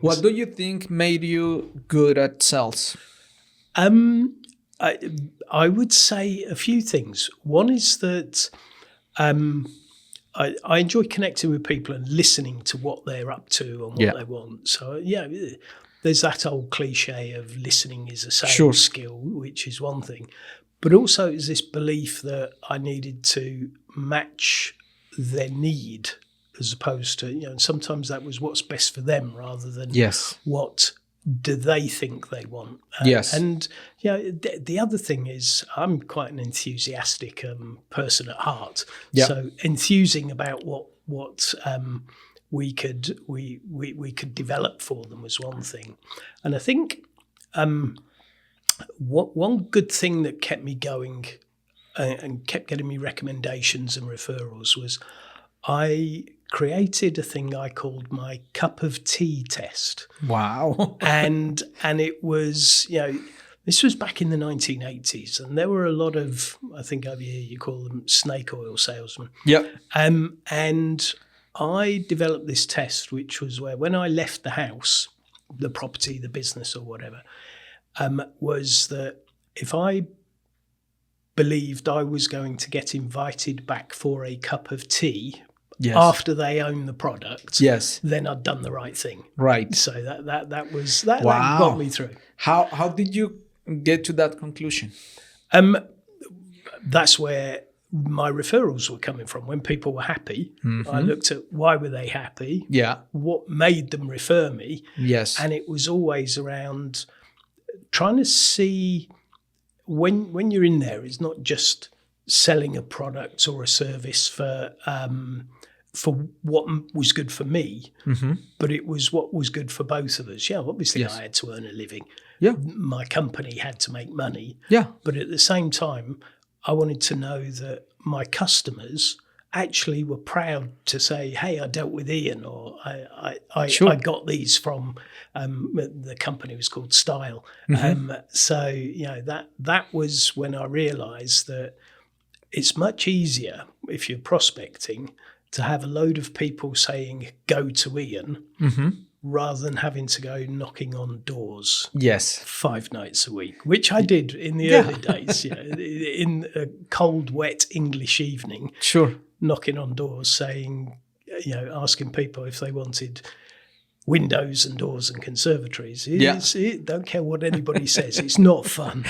What do you think made you good at sales? I, I would say a few things. One is that I enjoy connecting with people and listening to what they're up to and what they want. So, yeah, there's that old cliche of listening is a sales skill, which is one thing. But also is this belief that I needed to match their need as opposed to, sometimes that was what's best for them rather than what do they think they want. And the other thing is I'm quite an enthusiastic person at heart. So enthusing about what we could develop for them was one thing. And I think one good thing that kept me going and kept getting me recommendations and referrals was I created a thing I called my cup of tea test. Wow. and it was, this was back in the 1980s, and there were a lot of, I think over here you call them snake oil salesmen. And I developed this test, which was where when I left the house, the property, the business or whatever, was that if I believed I was going to get invited back for a cup of tea after they own the product, then I'd done the right thing. Right. So that got me through. How did you get to that conclusion? That's where my referrals were coming from. When people were happy, I looked at why were they happy? What made them refer me? And it was always around trying to see when you're in there, it's not just selling a product or a service for what was good for me, but it was what was good for both of us. Obviously I had to earn a living. My company had to make money. But at the same time, I wanted to know that my customers actually were proud to say, hey, I dealt with Ian, or I got these from the company was called Style. So, that was when I realised that it's much easier if you're prospecting to have a load of people saying, go to Ian, rather than having to go knocking on doors 5 nights a week, which I did in the early days, in a cold, wet English evening, knocking on doors saying, asking people if they wanted windows and doors and conservatories. Don't care what anybody says. It's not fun.